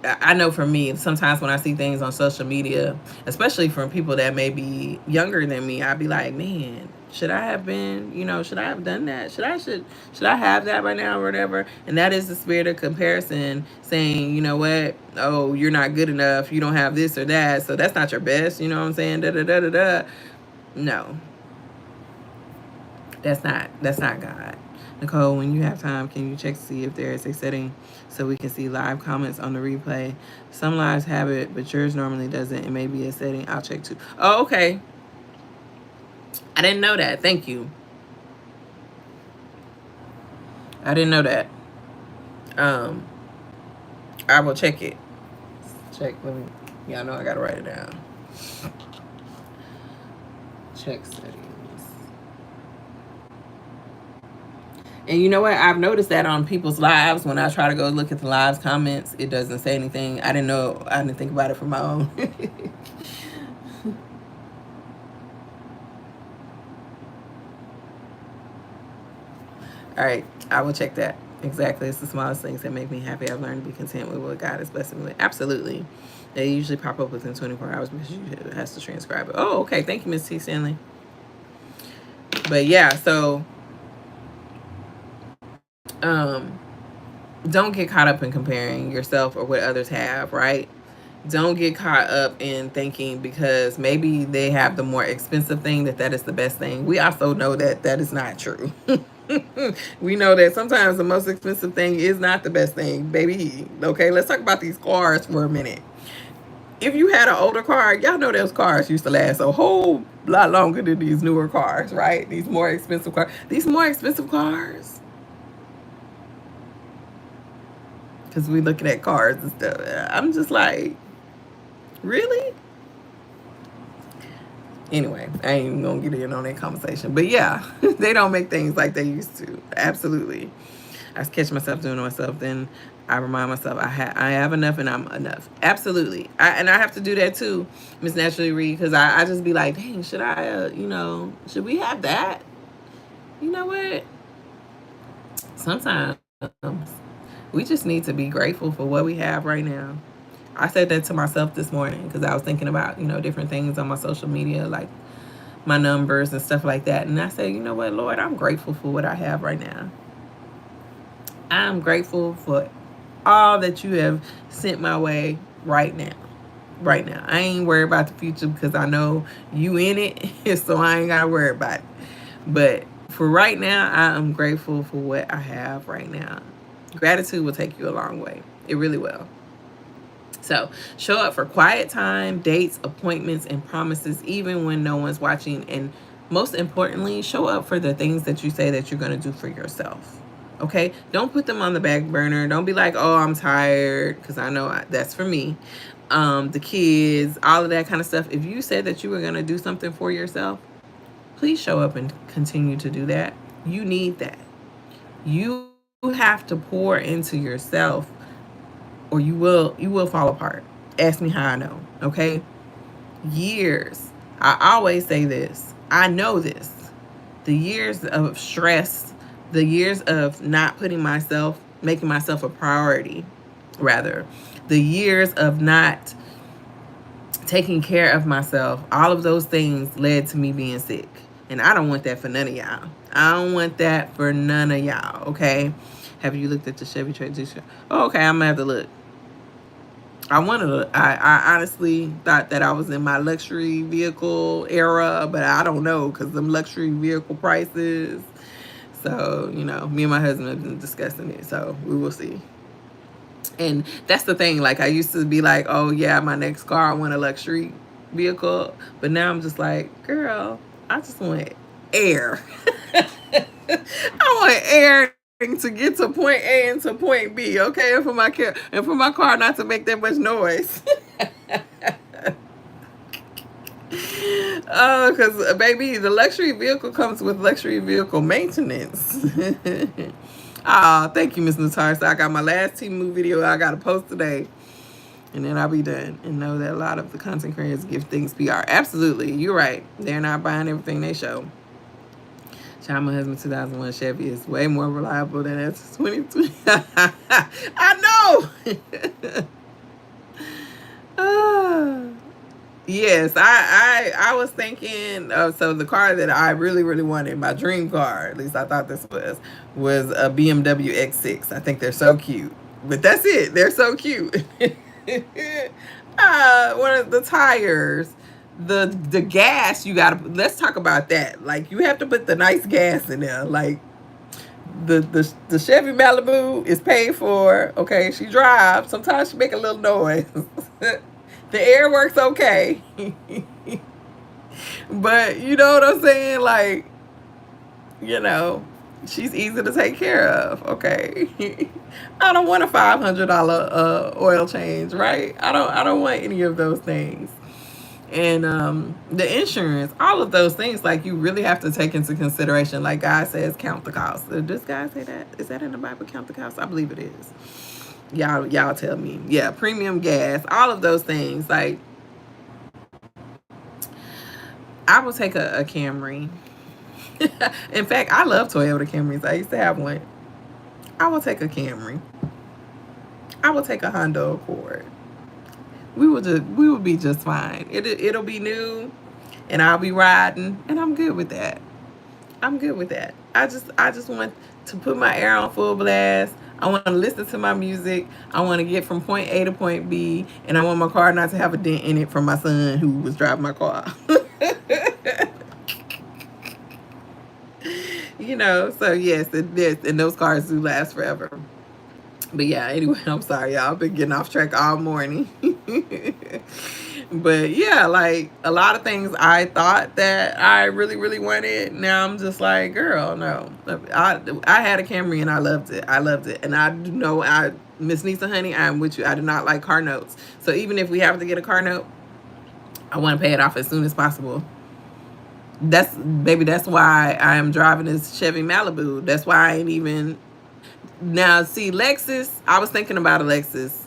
I know for me, sometimes when I see things on social media, especially from people that may be younger than me, I'd be like, man, should I have been, should I have done that? Should I have that right now or whatever? And that is the spirit of comparison, saying, you know what? Oh, you're not good enough. You don't have this or that. So that's not your best. You know what I'm saying? Da da da da da. No, that's not God. Nicole, when you have time, can you check to see if there is a setting so we can see live comments on the replay? Some lives have it, but yours normally doesn't. It may be a setting. I'll check too. Oh, okay. I didn't know that. Thank you. I didn't know that. Um, I will check it. Check. Let me. Yeah, I know I gotta write it down. Check settings. And you know what? I've noticed that on people's lives, when I try to go look at the lives comments, it doesn't say anything. I didn't know. I didn't think about it for my own. All right, I will check that. Exactly. It's the smallest things that make me happy. I've learned to be content with what God is blessing me with. Absolutely. They usually pop up within 24 hours because you has to transcribe it. Oh, okay. Thank you, Miss T. Stanley. But yeah, so um don't get caught up in comparing yourself or what others have, right? Don't get caught up in thinking because maybe they have the more expensive thing that is the best thing. We also know that that is not true. We know that sometimes the most expensive thing is not the best thing, baby. Okay, let's talk about these cars for a minute. If you had an older car, y'all know those cars used to last a whole lot longer than these newer cars, right? These more expensive cars. These more expensive cars, because we looking at cars and stuff. I'm just like, really? Anyway, I ain't even gonna get in on that conversation. But yeah, they don't make things like they used to. Absolutely. I catch myself doing it myself, then I remind myself I have enough and I'm enough. Absolutely. And I have to do that too, Miss Naturally Reed, because I just be like, dang, should I, should we have that? You know what? Sometimes we just need to be grateful for what we have right now. I said that to myself this morning because I was thinking about, different things on my social media, like my numbers and stuff like that. And I said, you know what, Lord, I'm grateful for what I have right now. I'm grateful for all that you have sent my way right now. Right now. I ain't worried about the future because I know you in it, so I ain't got to worry about it. But for right now, I am grateful for what I have right now. Gratitude will take you a long way. It really will. So show up for quiet time, dates, appointments, and promises, even when no one's watching. And most importantly, show up for the things that you say that you're going to do for yourself. Okay? Don't put them on the back burner. Don't be like, oh, I'm tired, because I know that's for me. The kids, all of that kind of stuff. If you said that you were going to do something for yourself, please show up and continue to do that. You need that. You have to pour into yourself or you will fall apart. Ask me how I know, okay? Years. I always say this. I know this. The years of stress, the years of not making myself a priority, rather, the years of not taking care of myself, all of those things led to me being sick. And I don't want that for none of y'all. I don't want that for none of y'all, okay? Have you looked at the Chevy Transition? Oh, okay, I'm gonna have to look. I honestly thought that I was in my luxury vehicle era, but I don't know because them luxury vehicle prices. So, me and my husband have been discussing it, so we will see. And that's the thing. Like, I used to be like, oh, yeah, my next car, I want a luxury vehicle. But now I'm just like, girl, I just want air. I want air to get to point A and to point B, okay? And for my car not to make that much noise. Oh, because baby, the luxury vehicle comes with luxury vehicle maintenance. Ah, thank you, Miss Natasha. I got my last Temu video I got to post today. And then I'll be done. And know that a lot of the content creators give things PR. Absolutely. You're right. They're not buying everything they show. Child, my husband 2001 Chevy is way more reliable than that's 2020. I know. Yes, I was thinking of, so the car that I really, really wanted, my dream car, at least I thought this was a BMW X6. I think they're so cute. But that's it. They're so cute. One of the tires, the gas, let's talk about that. Like, you have to put the nice gas in there. Like, the Chevy Malibu is paid for. Okay, she drives. Sometimes she make a little noise. The air works okay. But you know what I'm saying? Like, she's easy to take care of. Okay. I don't want a $500 oil change, right? I don't want any of those things. And the insurance, all of those things, like, you really have to take into consideration. Like God says, count the cost. Does God say that? Is that in the Bible? Count the cost? I believe it is. Y'all tell me. Yeah, premium gas, all of those things. Like, I will take a Camry. In fact, I love Toyota Camrys. I used to have one. I will take a Camry. I will take a Honda Accord. We will be just fine. It'll be new, and I'll be riding, and I'm good with that. I'm good with that. I just want to put my air on full blast. I want to listen to my music. I want to get from point A to point B, and I want my car not to have a dent in it from my son who was driving my car. So yes, and those cars do last forever. But yeah, anyway, I'm sorry, y'all. I've been getting off track all morning. But yeah, like a lot of things I thought that I really, really wanted. Now I'm just like, girl, no. I had a Camry and I loved it. I loved it. And I know Miss Nisa Honey, I'm with you. I do not like car notes. So even if we have to get a car note, I want to pay it off as soon as possible. That's why I am driving this Chevy Malibu. That's why I ain't even now see Lexus. I was thinking about a Lexus.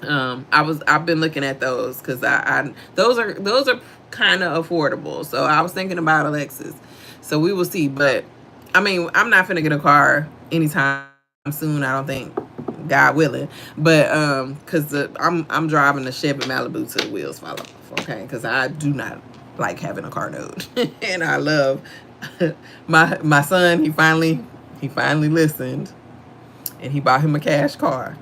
I've been looking at those because those are kind of affordable. So I was thinking about a Lexus. So we will see. But I mean, I'm not gonna get a car anytime soon. I don't think, God willing. But because I'm driving the Chevy Malibu till the wheels fall off. Okay, because I do not like having a car note, and I love my son. He finally listened, and he bought him a cash car.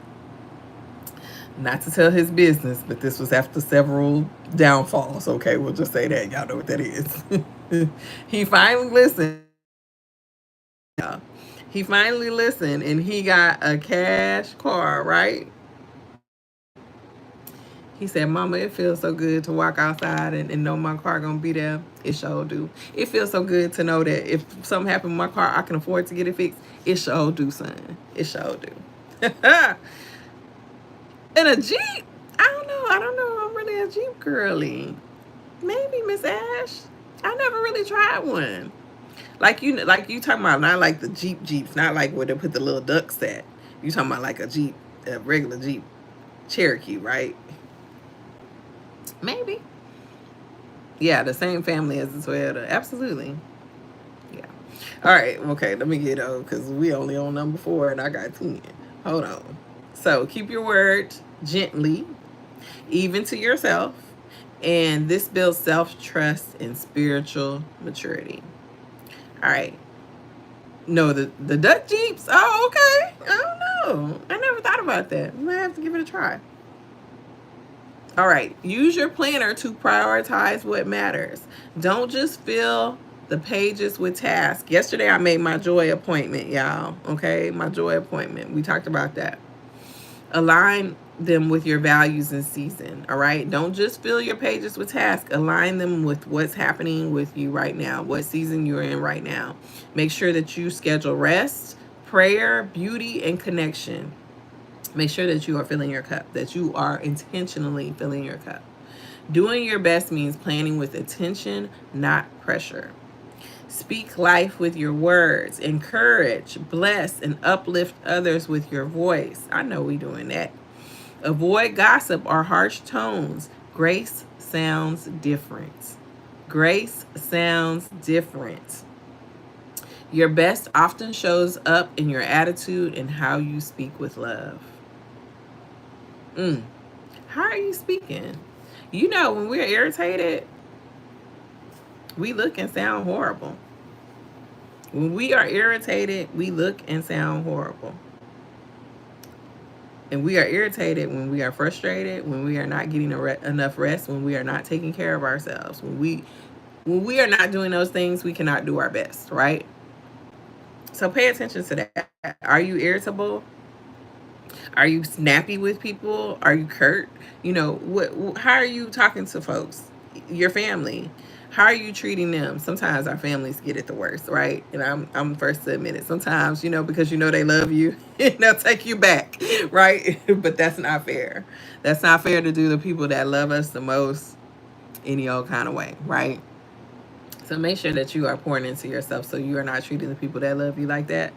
Not to tell his business, but this was after several downfalls. Okay, we'll just say that. Y'all know what that is. He finally listened. He finally listened and he got a cash car, right? He said, Mama, it feels so good to walk outside and know my car gonna be there. It sure do. It feels so good to know that if something happened with my car, I can afford to get it fixed. It sure do, son. It sure do. In a Jeep? I don't know. I'm really a Jeep girly. Maybe, Miss Ash. I never really tried one. Like you talking about not like the Jeeps, not like where they put the little ducks at. You talking about like a Jeep, a regular Jeep Cherokee, right? Maybe. Yeah, the same family as the Toyota. Absolutely. Yeah. All right. Okay. Let me get on because we only on number 4 and I got 10. Hold on. So keep your word gently, even to yourself, and this builds self-trust and spiritual maturity. All right. No, the duck Jeeps. Oh, okay. I don't know. I never thought about that. I might have to give it a try. All right. Use your planner to prioritize what matters. Don't just fill the pages with tasks. Yesterday I made my joy appointment, y'all. Okay, my joy appointment. We talked about that. Align them with your values and season. All right. Don't just fill your pages with tasks. Align them with what's happening with you right now, what season you're in right now. Make sure that you schedule rest, prayer, beauty, and connection. Make sure that you are filling your cup, that you are intentionally filling your cup. Doing your best means planning with attention, not pressure. Speak life with your words. Encourage, bless, and uplift others with your voice. I know we doing that. Avoid gossip or harsh tones. Grace sounds different. Grace sounds different. Your best often shows up in your attitude and how you speak with love. How are you speaking? When we're irritated, we look and sound horrible. When we are irritated, we look and sound horrible. And we are irritated when we are frustrated, when we are not getting enough rest, when we are not taking care of ourselves. When we are not doing those things, we cannot do our best, right? So pay attention to that. Are you irritable? Are you snappy with people? Are you curt? How are you talking to folks? Your family. How are you treating them? Sometimes our families get it the worst, right? And I'm first to admit it. Sometimes, because they love you, they'll take you back, right? But that's not fair. That's not fair to do the people that love us the most any old kind of way, right? So make sure that you are pouring into yourself so you are not treating the people that love you like that.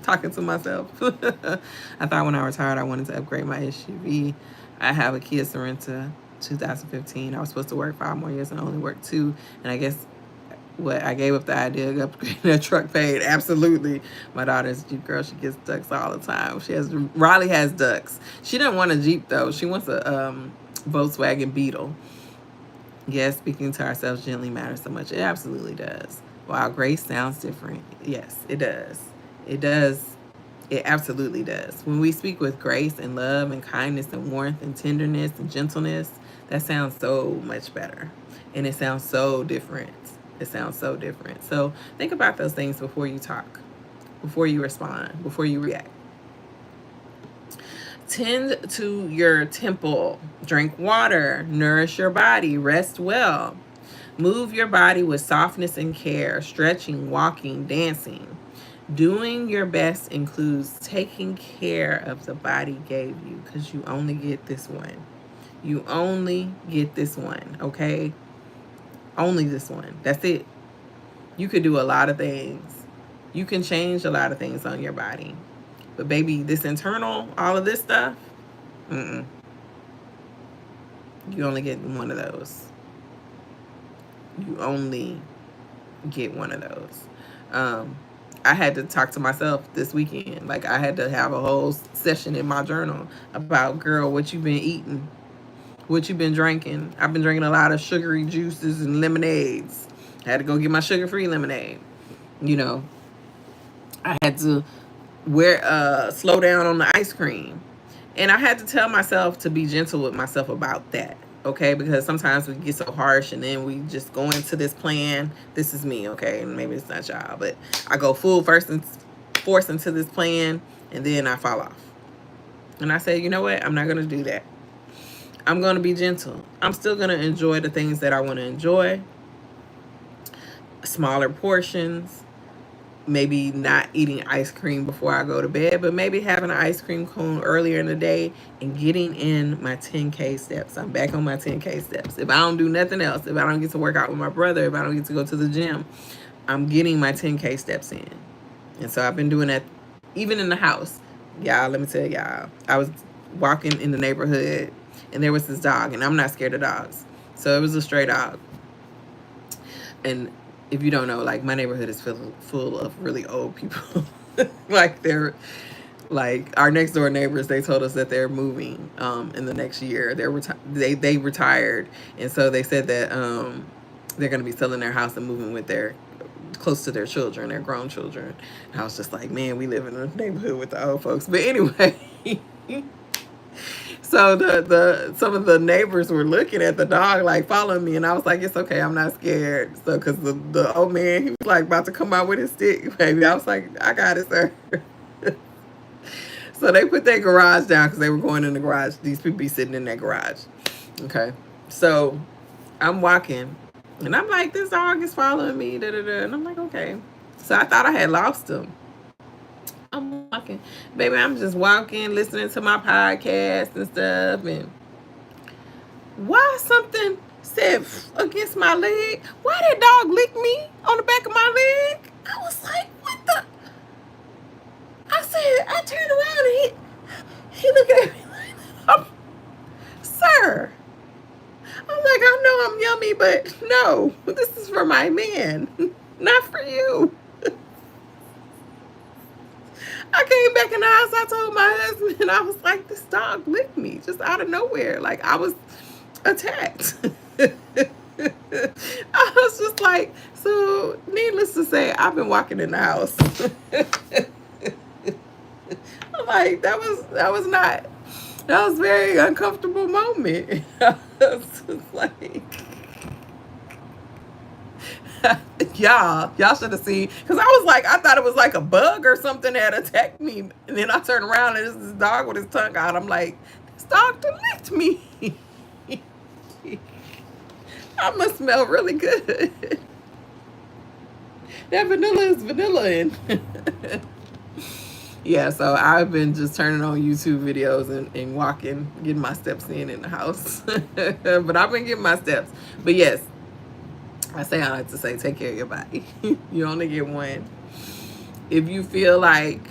Talking to myself. I thought when I retired I wanted to upgrade my SUV. I have a Kia Sorento 2015. I was supposed to work 5 more years and I only worked 2. And I guess I gave up the idea of upgrading a truck paid. Absolutely. My daughter's a Jeep girl. She gets ducks all the time. Riley has ducks. She doesn't want a Jeep though. She wants a Volkswagen Beetle. Yes, speaking to ourselves gently matters so much. It absolutely does. Wow, grace sounds different. Yes, it does. It does. It absolutely does. When we speak with grace and love and kindness and warmth and tenderness and gentleness, that sounds so much better. And it sounds so different. It sounds so different. So think about those things before you talk, before you respond, before you react. Tend to your temple. Drink water. Nourish your body. Rest well. Move your body with softness and care. Stretching, walking, dancing. Doing your best includes taking care of the body gave you, because you only get this one. You only get this one, okay? Only this one. That's it. You could do a lot of things. You can change a lot of things on your body. But baby, this internal, all of this stuff, you only get one of those. You only get one of those. I had to talk to myself this weekend. Like, I had to have a whole session in my journal about, girl, what you been eating, what you been drinking. I've been drinking a lot of sugary juices and lemonades. I had to go get my sugar-free lemonade. You know, I had to slow down on the ice cream. And I had to tell myself to be gentle with myself about that. Okay, because sometimes we get so harsh and then we just go into this plan. This is me, okay, and maybe it's not y'all, but I go full force into this plan, and then I fall off. And I say, you know what? I'm not going to do that. I'm going to be gentle. I'm still going to enjoy the things that I want to enjoy. Smaller portions. Maybe not eating ice cream before I go to bed, but maybe having an ice cream cone earlier in the day and getting in my 10K steps. I'm back on my 10K steps. If I don't do nothing else, if I don't get to work out with my brother, if I don't get to go to the gym, I'm getting my 10K steps in. And so I've been doing that even in the house. Y'all, let me tell y'all, I was walking in the neighborhood and there was this dog, and I'm not scared of dogs. So it was a stray dog. And if you don't know, like, my neighborhood is full of really old people. Like, they're like our next door neighbors. They told us that they're moving in the next year. They retired, and so they said that they're going to be selling their house and moving with their close to their children, their grown children. And I was just like, man, we live in a neighborhood with the old folks. But anyway. So some of the neighbors were looking at the dog, like, following me, and I was like, it's okay, I'm not scared. So, because the old man, he was like about to come out with his stick, baby. I was like, I got it, sir. So they put their garage down because they were going in the garage. These people be sitting in their garage. Okay. So I'm walking, and I'm like, this dog is following me, and I'm like, okay. So I thought I had lost him. I'm walking. Baby, I'm just walking, listening to my podcast and stuff. And why something said against my leg? Why that dog licked me on the back of my leg? I was like, what the? I said, I turned around and he looked at me like, sir. I'm like, I know I'm yummy, but no, this is for my man, not for you. I came back in the house. I told my husband, I was like, this dog licked me just out of nowhere. Like, I was attacked. I was just like, so needless to say, I've been walking in the house. I'm like, that was a very uncomfortable moment. I was just like, y'all should have seen, because I was like, I thought it was like a bug or something that attacked me, and then I turned around and it's this dog with his tongue out. I'm like, this dog licked me. I must smell really good. That vanilla is vanilla in. Yeah, so I've been just turning on YouTube videos and walking, getting my steps in the house. But I've been getting my steps. But yes, I like to say, take care of your body. You only get one. If you feel like,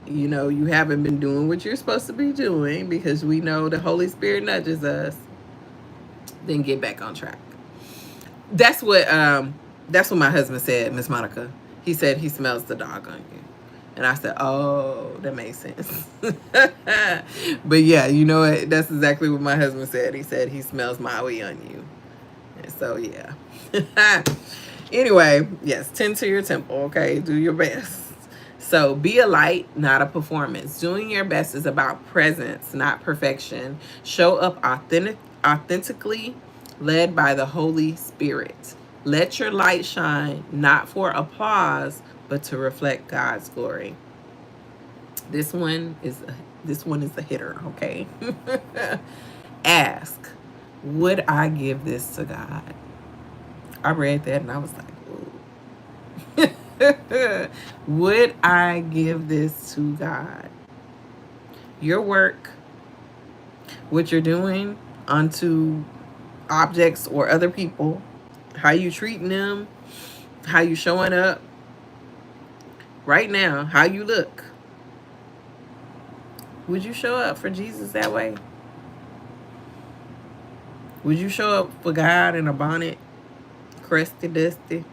you haven't been doing what you're supposed to be doing, because we know the Holy Spirit nudges us, then get back on track. That's what my husband said, Miss Monica. He said he smells the dog on you. And I said, oh, that makes sense. But yeah, you know what? That's exactly what my husband said. He said he smells Maui on you. And so, yeah. Anyway, yes, tend to your temple, okay? Do your best. So be a light, not a performance. Doing your best is about presence, not perfection. Show up authentically, led by the Holy Spirit. Let your light shine, not for applause, but to reflect God's glory. This one is a hitter, okay? Ask, would I give this to God? I read that and I was like, ooh. Would I give this to God? Your work, what you're doing onto objects or other people, how you treating them, how you showing up right now, how you look. Would you show up for Jesus that way? Would you show up for God in a bonnet, crusty, dusty?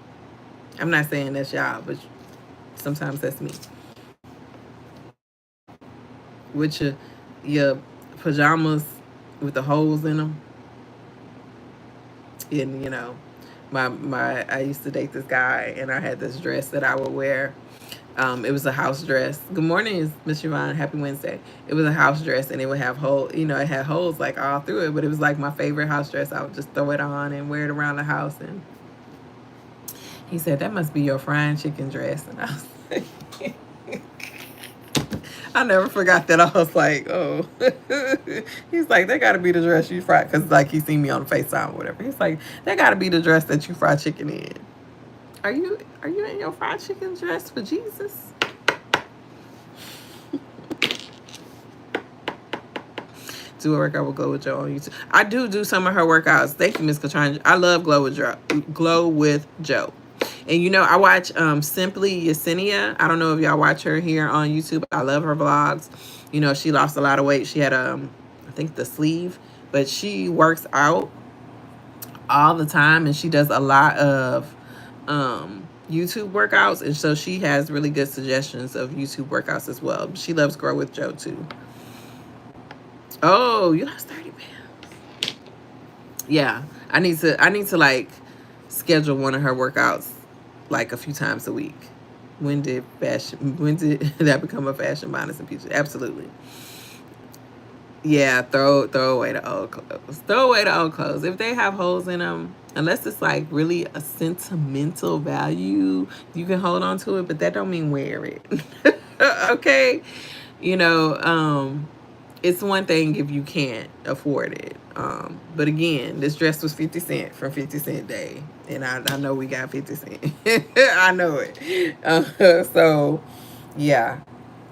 I'm not saying that's y'all, but sometimes that's me. With your pajamas with the holes in them, and I used to date this guy, and I had this dress that I would wear. It was a house dress. Good morning, Miss Yvonne. Happy Wednesday. It was a house dress, and it would have holes. It had holes like all through it, but it was like my favorite house dress. I would just throw it on and wear it around the house. And he said, "That must be your frying chicken dress." And I was like, I never forgot that. I was like, oh. He's like, "That got to be the dress you fry," because like he seen me on FaceTime or whatever. He's like, "That got to be the dress that you fry chicken in." Are you in your fried chicken dress for Jesus? Do a workout with Glow with Joe on YouTube. I do some of her workouts. Thank you, Miss Katron. I love Glow with Joe. And I watch Simply Yesenia. I don't know if y'all watch her here on YouTube. I love her vlogs. She lost a lot of weight. She had I think the sleeve, but she works out all the time, and she does a lot of YouTube workouts, and so she has really good suggestions of YouTube workouts as well. She loves Grow with Joe too. Oh, you lost 30 pounds. Yeah, I need to like schedule one of her workouts like a few times a week. When did that become a fashion bonus and future? Absolutely. Yeah, throw away the old clothes. Throw away the old clothes. If they have holes in them, unless it's like really a sentimental value, you can hold on to it, but that don't mean wear it. Okay? It's one thing if you can't afford it. But again, this dress was 50 Cent from 50 Cent Day. And I know we got 50 Cent. I know it. So, yeah.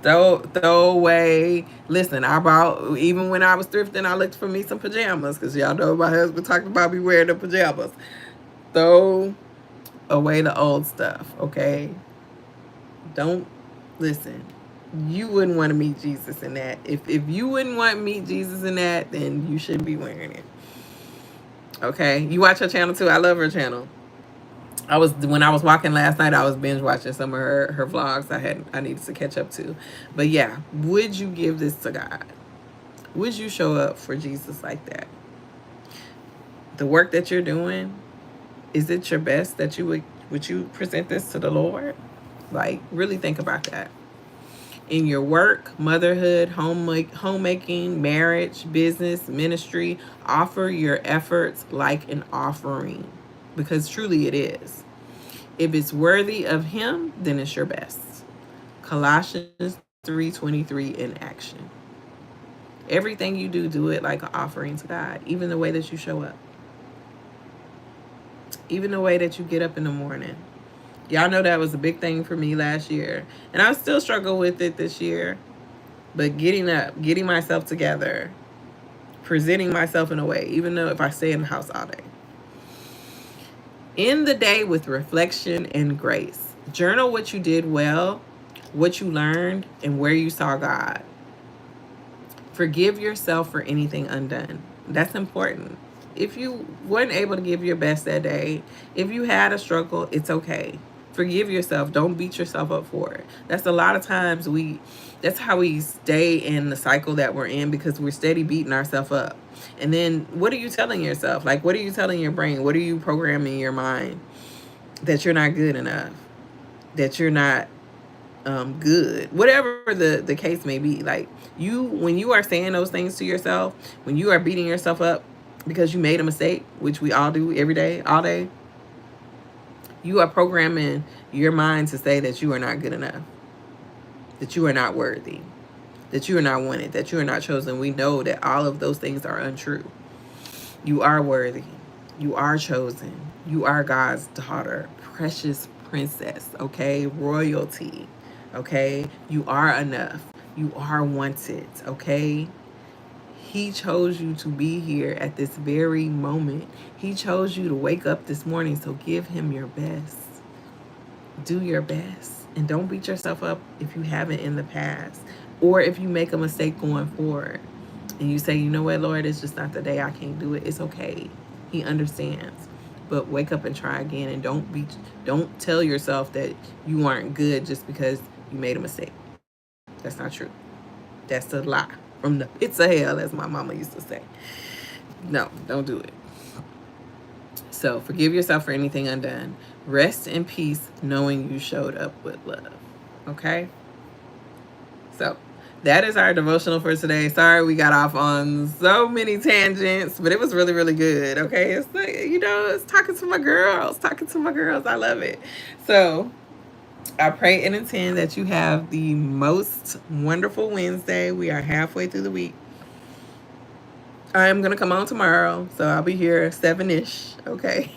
Throw away. Listen, even when I was thrifting, I looked for me some pajamas, because y'all know my husband talked about me wearing the pajamas. Throw away the old stuff, okay? Don't listen. You wouldn't want to meet Jesus in that. If you wouldn't want to meet Jesus in that, then you shouldn't be wearing it. Okay? You watch her channel too. I love her channel. When I was walking last night, I was binge watching some of her vlogs. I needed to catch up to. But yeah, would you give this to God? Would you show up for Jesus like that? The work that you're doing, is it your best that would you present this to the Lord? Like, really think about that. In your work, motherhood, homemaking, marriage, business, ministry, offer your efforts like an offering, because truly it is. If it's worthy of Him, then it's your best. Colossians 3:23 in action. Everything you do it like an offering to God. Even the way that you show up. Even the way that you get up in the morning. Y'all know that was a big thing for me last year. And I still struggle with it this year. But getting up, getting myself together, presenting myself in a way, even though if I stay in the house all day. End the day with reflection and grace. Journal what you did well, what you learned, and where you saw God. Forgive yourself for anything undone. That's important. If you weren't able to give your best that day, if you had a struggle, it's okay. Forgive yourself. Don't beat yourself up for it. That's a lot of times that's how we stay in the cycle that we're in, because we're steady beating ourselves up. And then what are you telling yourself? Like, what are you telling your brain? What are you programming your mind? That you're not good enough, that you're not good, whatever the case may be. Like, when you are saying those things to yourself, when you are beating yourself up because you made a mistake, which we all do every day, all day, you are programming your mind to say that you are not good enough, that you are not worthy, that you are not wanted, that you are not chosen. We know that all of those things are untrue. You are worthy. You are chosen. You are God's daughter, precious princess, okay? Royalty, okay? You are enough. You are wanted, okay? He chose you to be here at this very moment. He chose you to wake up this morning, so give him your best. Do your best. And don't beat yourself up if you haven't in the past, or if you make a mistake going forward and you say, you know what, Lord, it's just not the day, I can't do it. It's okay. He understands. But wake up and try again, and don't tell yourself that you aren't good just because you made a mistake. That's not true. That's a lie from the pits of hell, as my mama used to say. No, don't do it. So forgive yourself for anything undone. Rest in peace knowing you showed up with love. Okay? So that is our devotional for today. Sorry we got off on so many tangents, but it was really, really good. Okay? It's like, it's talking to my girls. I love it. So I pray and intend that you have the most wonderful Wednesday. We are halfway through the week. I'm going to come on tomorrow, so I'll be here 7-ish, okay?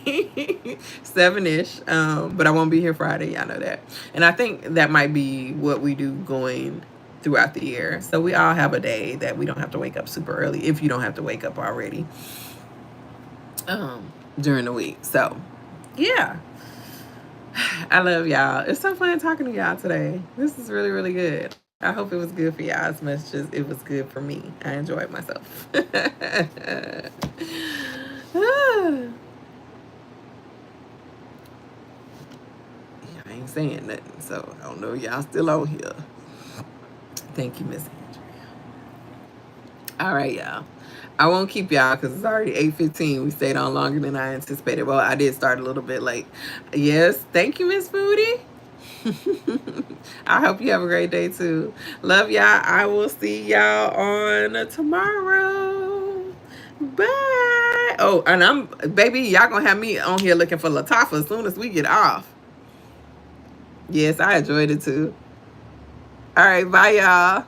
7-ish, but I won't be here Friday, y'all know that. And I think that might be what we do going throughout the year. So we all have a day that we don't have to wake up super early, if you don't have to wake up already, during the week. So, yeah. I love y'all. It's so fun talking to y'all today. This is really, really good. I hope it was good for y'all as much as it was good for me. I enjoyed myself. Y'all ain't saying nothing, so I don't know if y'all still on here. Thank you, Miss Andrea. All right, y'all. I won't keep y'all because it's already 8:15. We stayed on longer than I anticipated. Well, I did start a little bit late. Yes, thank you, Miss Foodie. I hope you have a great day too. Love y'all. I will see y'all on tomorrow. Bye. Oh, and baby, y'all gonna have me on here looking for Latafa as soon as we get off. Yes, I enjoyed it too. All right, bye y'all.